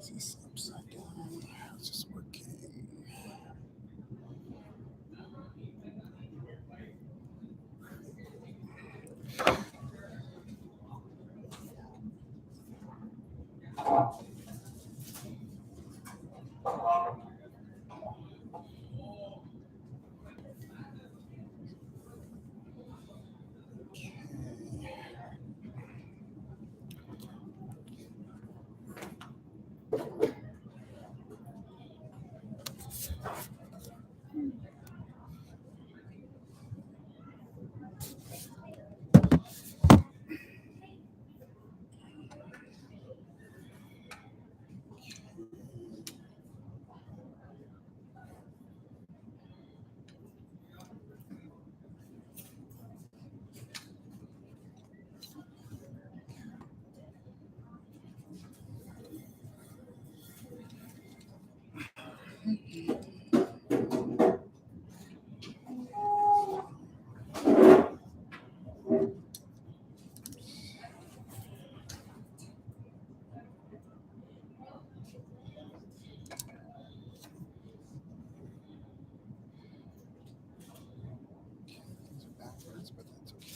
Is this upside down? How's this working? These are backwards, but that's okay.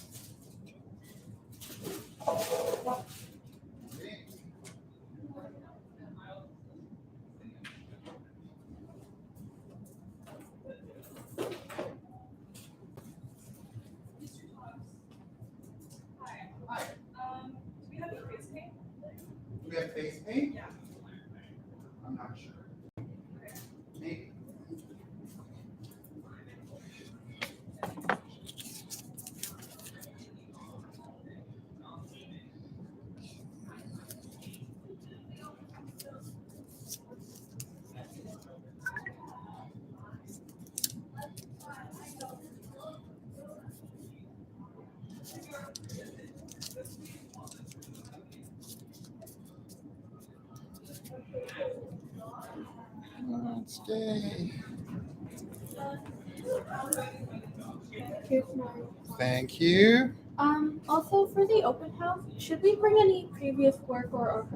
Do we have face paint? Yeah. I'm not sure. Maybe. Stay. Here's my. Thank you. Also for the open house, should we bring any previous work or our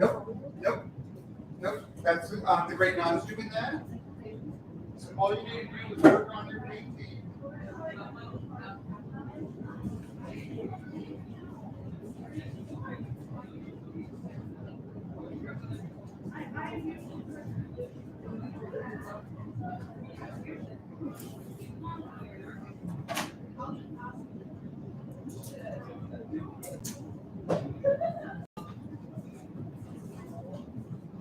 Nope. That's the great non's doing that. So all you need to do is work on your painting.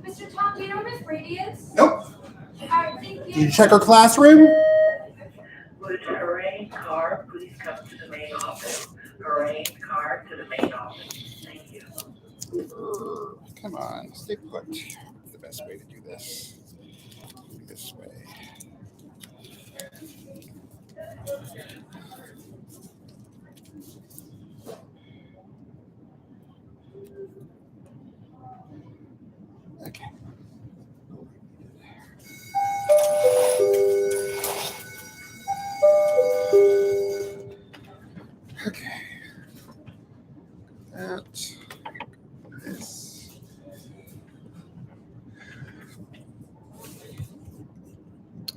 Mr. Tom, do you know where Miss Brady is? Nope. Thank you. Did you check her classroom? Would Lorraine Carr please come to the main office? Lorraine Carr to the main office. Thank you. Come on, stay put. The best way to do this. This way. Okay. Okay. That. This.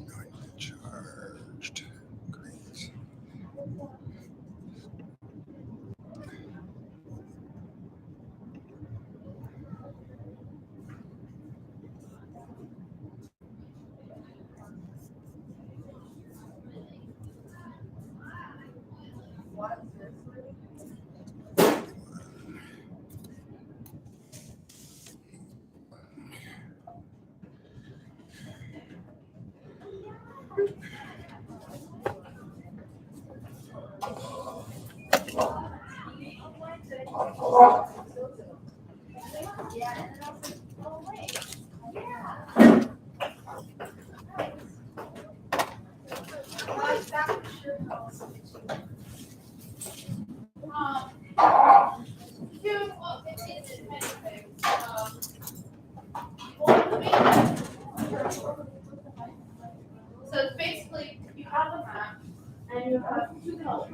Going charged. Great. So it's basically you have a map and you have two colors.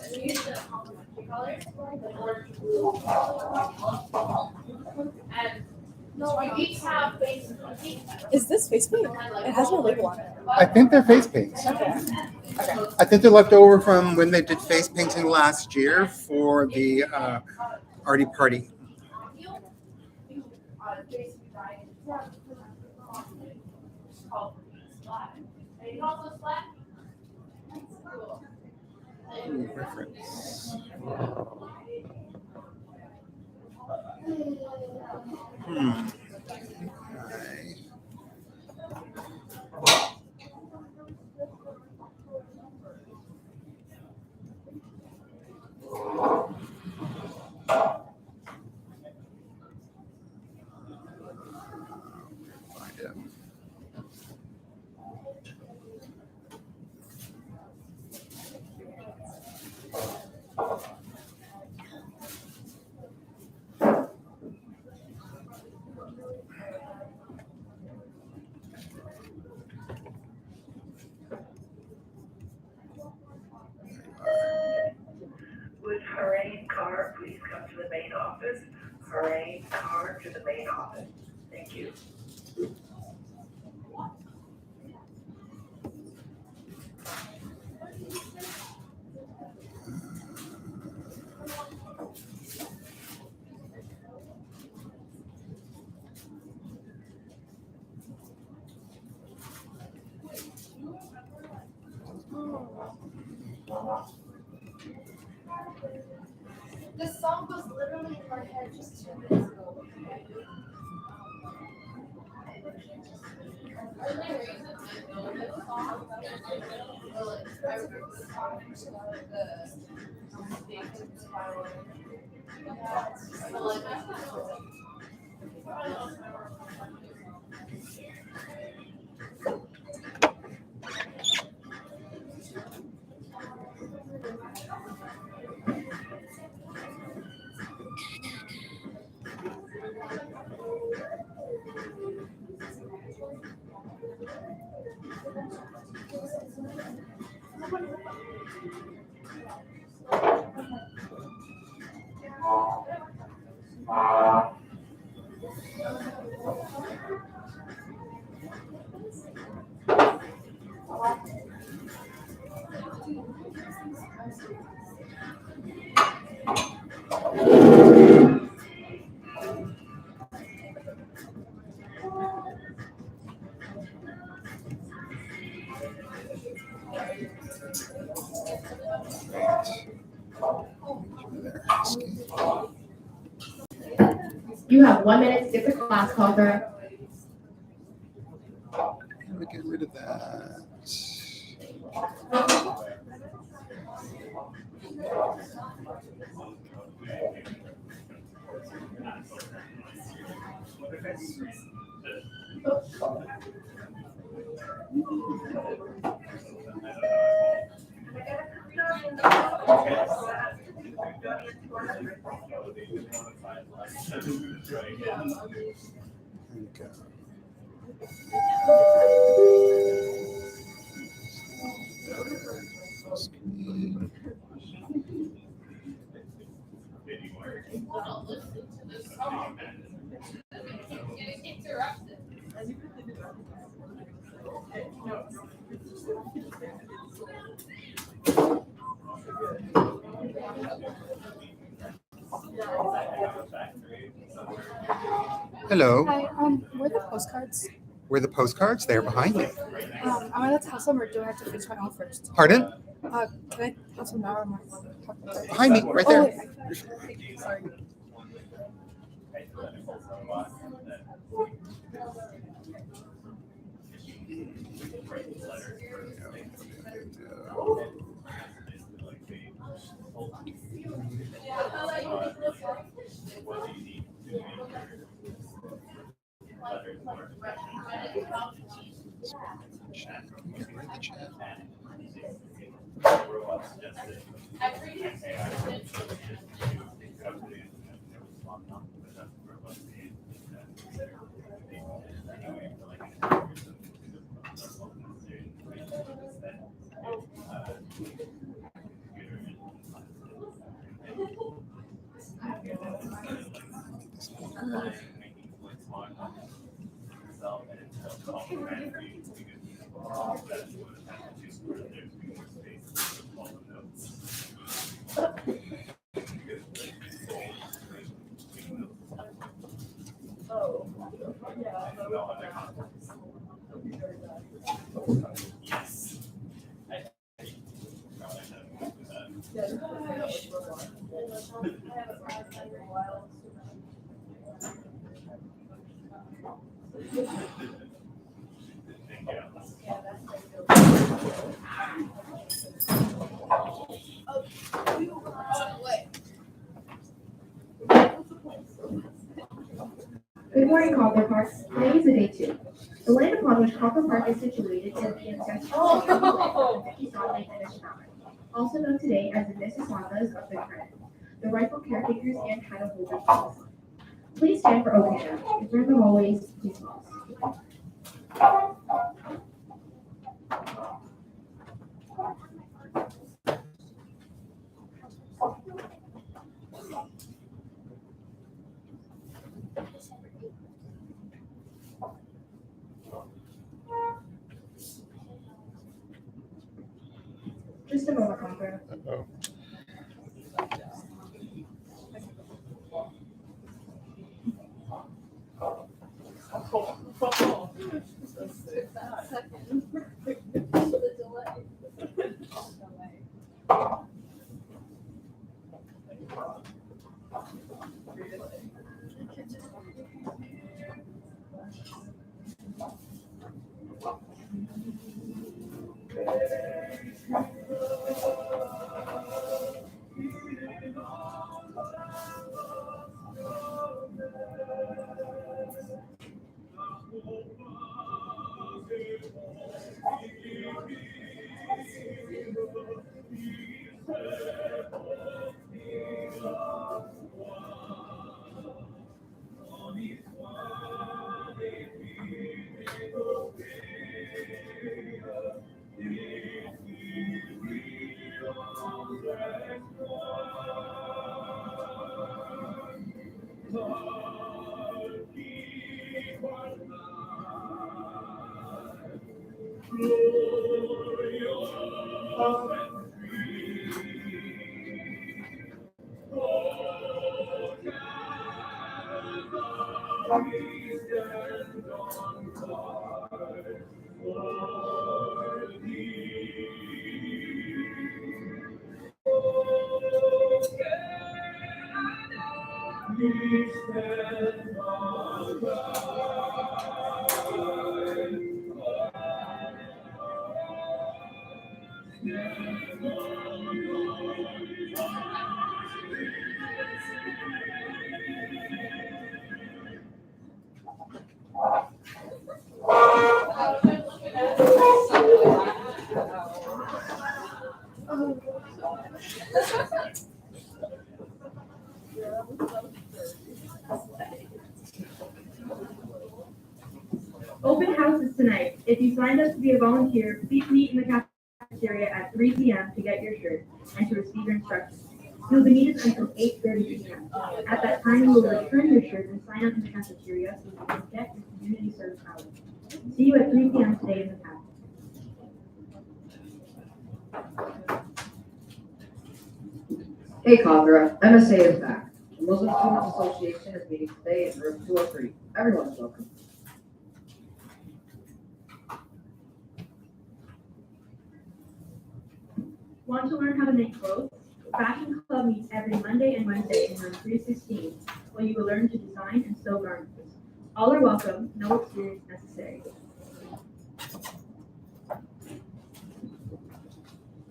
And you use the complementary colors, the orange and blue. And You each have basically. Is this Facebook? It has no label on it. I think they're face paints. Okay. I think they're left over from when they did face painting last year for the Artie Party. Ooh, reference. Okay. Find it. Would Hurricane Car please come to the main office? Hurricane Car to the main office. Thank you. This song was literally in my head just 2 minutes ago. You have 1 minute to get the class call for. How do we get rid of that? There we go. Screen. Hello. Hi, where are the postcards? Where are the postcards? They're behind me. Am I allowed to have some or do I have to finish my own first? Pardon? Can I have some now or am I Behind me, right there. Wait, sorry. Good morning, Copper Park. Today is the day 2. The land upon which Copper Park is situated is the ancestral city of the Mississauga and Anishinaabe, also known today as the Mississaugas of the Credit, the rightful caretakers and title holders of this land. Please stand for opening. If you're in the hallways, please pause. Just a moment, Copper. Open house is tonight. If you signed up to be a volunteer, please meet in the cafeteria at 3 p.m. to get your shirt and to receive your instructions. You'll be needed until 8:30 p.m. At that time, you will return your shirt and sign up in the cafeteria so you can get your community service hours. See you at 3 p.m. today in the cafeteria. Hey Congra, MSA is back. The Muslim Students Association is meeting today in room 203. Everyone is welcome. Want to learn how to make clothes? Fashion Club meets every Monday and Wednesday in room 316, where you will learn to design and sew garments. All are welcome, no experience necessary.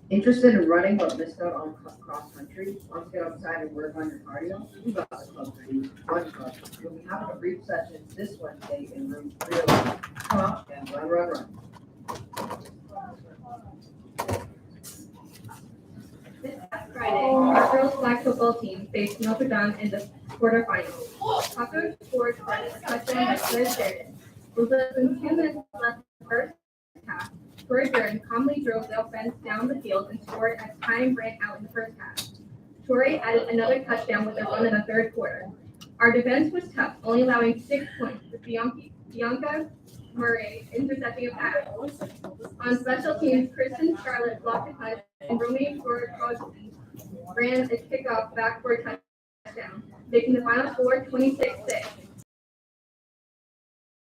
Interested in running but missed out on cross country? Want to get outside and work on your cardio? We got the club for you. Run Club. We'll be having a brief session this Wednesday in room 311. Come out and run. This past Friday, our girls flag football team faced Notre Dame in the quarterfinals. Tucker scored for a touchdown by Liz Sheridan. With less than 2 minutes left in the first half, Tori Jordan calmly drove the offense down the field and scored as time ran out in the first half. Tori added another touchdown with a run in the third quarter. Our defense was tough, only allowing 6 points, with Bianca Murray intercepting a pass. On special teams, Kristen Scarlett blocked a punt, and Romy Gorkowski ran a kickoff back for a touchdown, making the final score 26-6.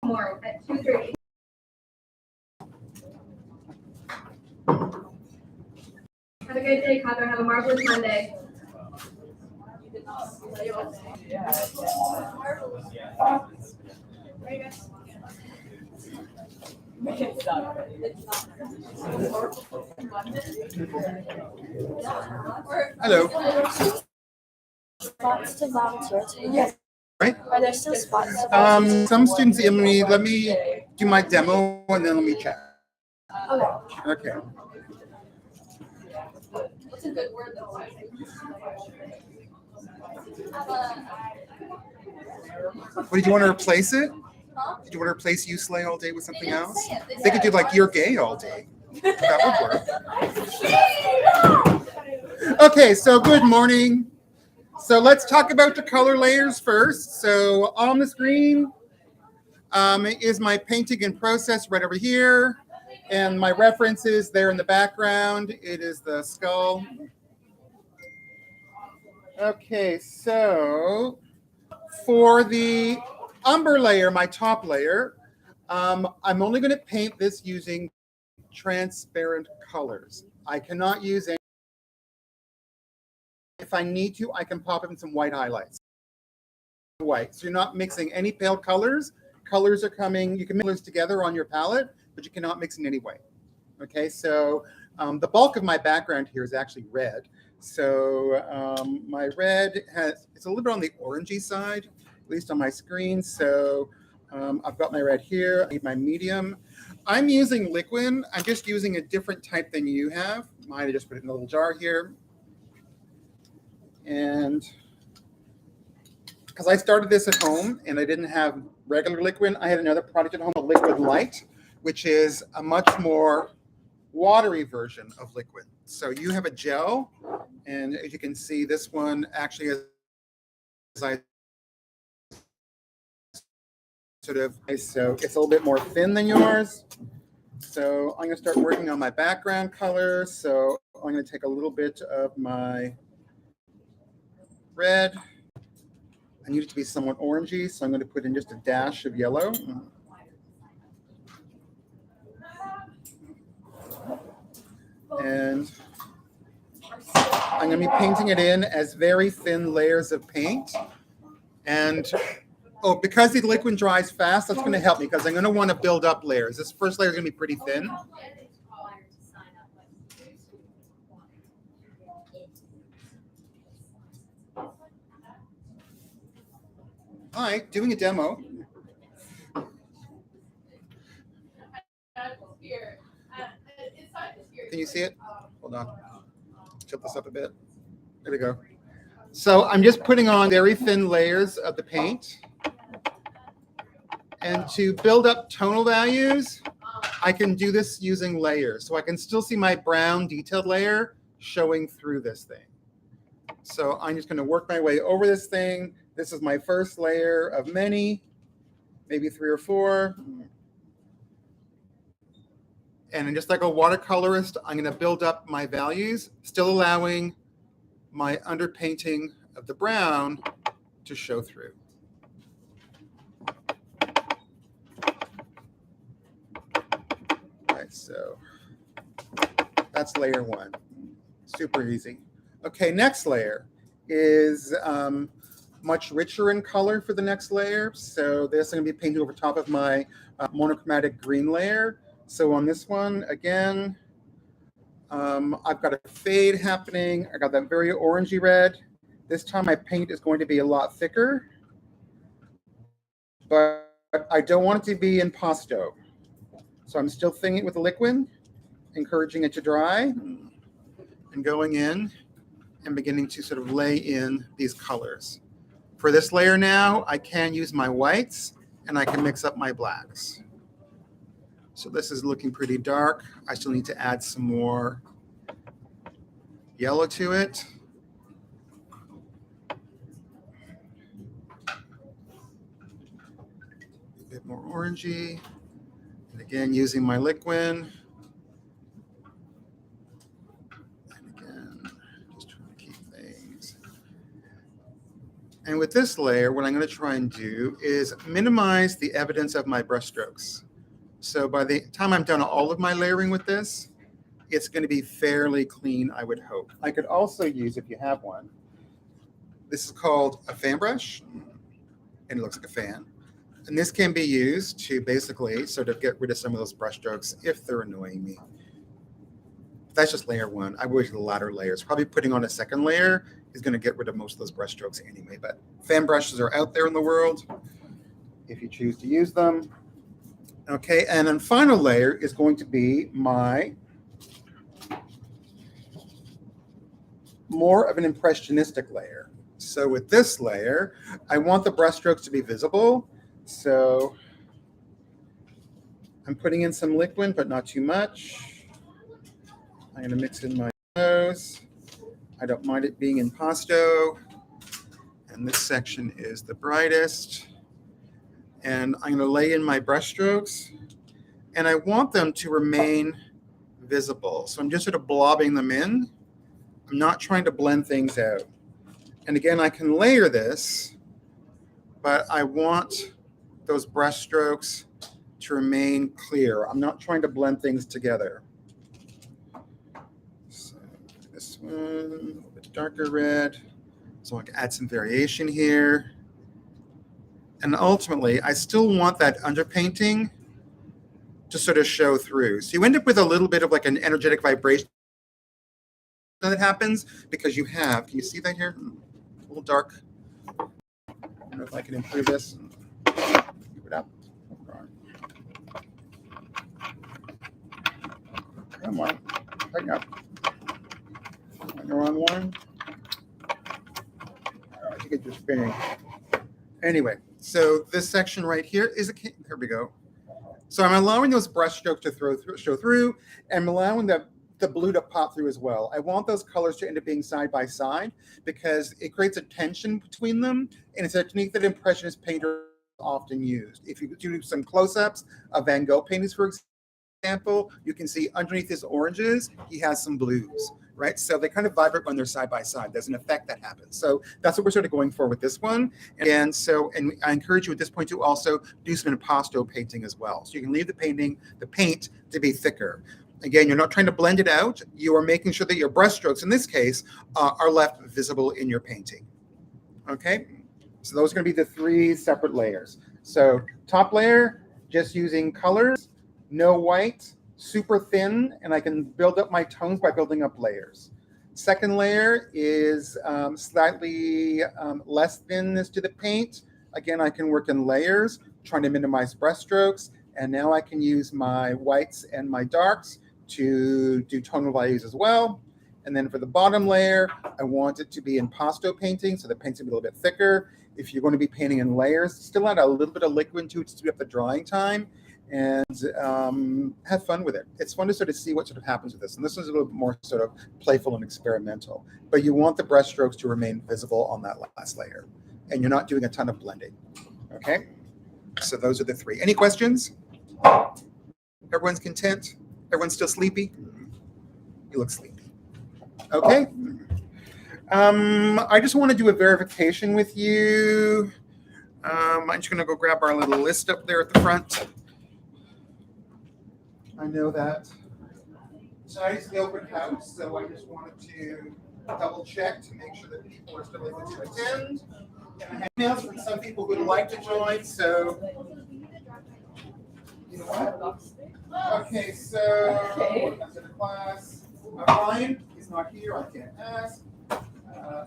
Tomorrow at 2:30. Have a good day, Connor. Have a marvelous Monday. Hello. Spots to volunteer to? Right. Are there still spots to volunteer? Some students, let me do my demo and then let me check. Okay. Okay. What's a good word though? What, did you want to replace it? Did you want to replace you slay all day with something else? They could do like you're gay all day. That would work. Okay, so good morning. So let's talk about the color layers first. So on the screen is my painting in process right over here. And my reference is there in the background. It is the skull. Okay, so for the umber layer, my top layer, I'm only going to paint this using transparent colors. I cannot use any. If I need to, I can pop in some white highlights. White. So you're not mixing any pale colors. Colors are coming, you can mix colors together on your palette, but you cannot mix in any way. Okay, so the bulk of my background here is actually red. So my red it's a little bit on the orangey side, at least on my screen. So I've got my red here, I need my medium. I'm using liquid. I'm just using a different type than you have. Mine, I just put it in a little jar here. And because I started this at home and I didn't have regular liquid, I had another product at home, a Liquid Light, which is a much more watery version of liquid. So you have a gel, and as you can see, this one actually is so it's a little bit more thin than yours. So I'm going to start working on my background color. So I'm going to take a little bit of my red. I need it to be somewhat orangey, so I'm going to put in just a dash of yellow. And I'm going to be painting it in as very thin layers of paint. And because the liquid dries fast, that's going to help me because I'm going to want to build up layers. This first layer is going to be pretty thin. All right, doing a demo. Can you see it? Hold on. Tilt this up a bit. There we go. So I'm just putting on very thin layers of the paint. And to build up tonal values, I can do this using layers. So I can still see my brown detailed layer showing through this thing. So I'm just going to work my way over this thing. This is my first layer of many, maybe 3 or 4. And just like a watercolorist, I'm going to build up my values, still allowing my underpainting of the brown to show through. All right, so that's layer 1. Super easy. Okay, next layer is much richer in color for the next layer. So this I'm going to be painting over top of my monochromatic green layer. So on this one, again, I've got a fade happening. I got that very orangey red. This time my paint is going to be a lot thicker, but I don't want it to be impasto. So I'm still thinning it with the liquid, encouraging it to dry, and going in and beginning to sort of lay in these colors. For this layer now, I can use my whites and I can mix up my blacks. So this is looking pretty dark. I still need to add some more yellow to it. A bit more orangey. Again, using my liquid. And again, just trying to keep things. And with this layer, what I'm going to try and do is minimize the evidence of my brush strokes. So by the time I'm done all of my layering with this, it's going to be fairly clean, I would hope. I could also use, if you have one, this is called a fan brush, and it looks like a fan. And this can be used to basically sort of get rid of some of those brush strokes if they're annoying me. That's just layer one. I would use the latter layers. Probably putting on a second layer is going to get rid of most of those brush strokes anyway. But fan brushes are out there in the world if you choose to use them. Okay, and then final layer is going to be my more of an impressionistic layer. So with this layer, I want the brush strokes to be visible. So I'm putting in some liquid, but not too much. I'm going to mix in my nose. I don't mind it being impasto. And this section is the brightest. And I'm going to lay in my brush strokes. And I want them to remain visible. So I'm just sort of blobbing them in. I'm not trying to blend things out. And again, I can layer this, but I want those brush strokes to remain clear. I'm not trying to blend things together. So this one, a little bit darker red. So I can add some variation here. And ultimately, I still want that underpainting to sort of show through. So you end up with a little bit of like an energetic vibration that happens because you have, can you see that here? A little dark. I don't know if I can improve this. Give it up. Come on, hang up. On the wrong one. I think it's just spinning. Anyway, so this section right here is here we go. So I'm allowing those brush strokes to show through, and I'm allowing the blue to pop through as well. I want those colors to end up being side by side because it creates a tension between them, and it's a technique that Impressionist painters often used. If you do some close-ups of Van Gogh paintings, for example, you can see underneath his oranges, he has some blues, right? So they kind of vibrate when they're side by side. There's an effect that happens. So that's what we're sort of going for with this one. And I encourage you at this point to also do some impasto painting as well. So you can leave the paint to be thicker. Again, you're not trying to blend it out. You are making sure that your brush strokes, in this case, are left visible in your painting. Okay? So those are going to be the three separate layers. So top layer, just using colors, no white, super thin, and I can build up my tones by building up layers. Second layer is slightly less thinness to the paint. Again, I can work in layers, trying to minimize brush strokes. And now I can use my whites and my darks to do tonal values as well. And then for the bottom layer, I want it to be impasto painting, so the paint's a little bit thicker. If you're going to be painting in layers, still add a little bit of liquid to it to speed up the drying time, and have fun with it. It's fun to sort of see what sort of happens with this. And this one's a little bit more sort of playful and experimental. But you want the brush strokes to remain visible on that last layer. And you're not doing a ton of blending. Okay? So those are the three. Any questions? Everyone's content? Everyone's still sleepy? You look sleepy. Okay. I just want to do a verification with you. I'm just going to go grab our little list up there at the front. I know that tonight's the open house, so I just wanted to double check to make sure that people are still able to attend. And I have emails from some people who would like to join, so you know what? Okay, so after the class, Ryan is not here. I can't ask.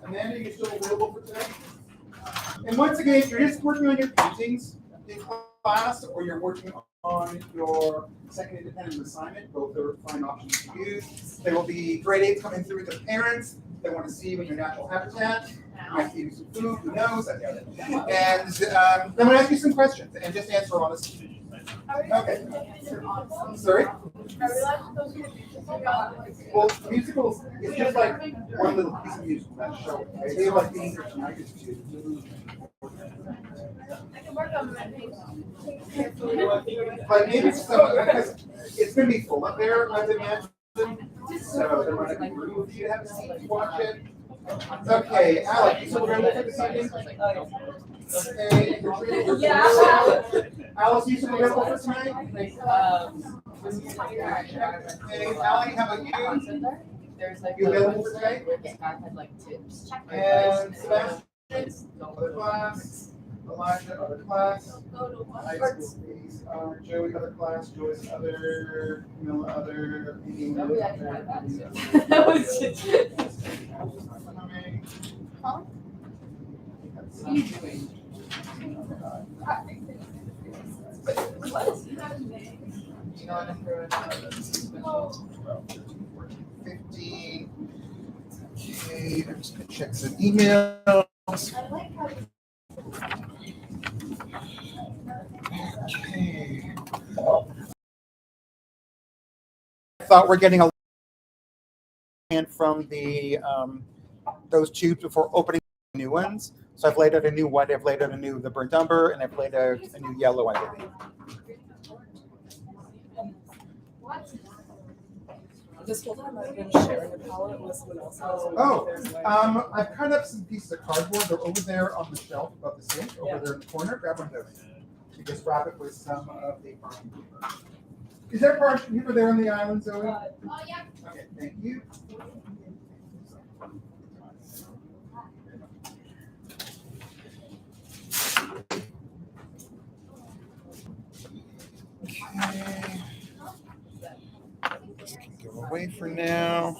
Amanda, you're still available for today? And once again, if you're just working on your paintings in class, or you're working on your second independent assignment, both are fine options to use. There will be grade 8 coming through with the parents. They want to see you in your natural habitat. You have to give you some food, who knows? And I'm going to ask you some questions and just answer honestly. Okay. Sorry? Well, musicals is just like one little piece of musical, that show. They have like being here tonight is too. I can work on my paint. But maybe some, because it's gonna be full up there, I imagine. So there might be room for you to have a seat to watch it. Okay, Alec, you still available for this evening? Okay. Alice, you still available for tonight? Okay, Allie, how about you? You available for tonight? And Sebastian, other class. Elijah, other class. High school fees, Joey, other class. Joyce, other. Camilla, other. Amy, other. That was just. Huh? What are you doing? 15. Okay, I'm just gonna check some emails. Okay. I thought we're getting a and from the those tubes before opening new ones. So I've laid out a new white, I've laid out a new the burnt umber, and I've laid out a new yellow, I believe. This whole time I've been sharing a palette with someone else. Oh, I've cut up some pieces of cardboard. They're over there on the shelf above the sink, over there in the corner. Grab one of those. You just wrap it with some of the parchment paper. Is there parchment paper there on the island, Zoe? Oh, yeah. Okay, thank you. Okay. This can go away for now.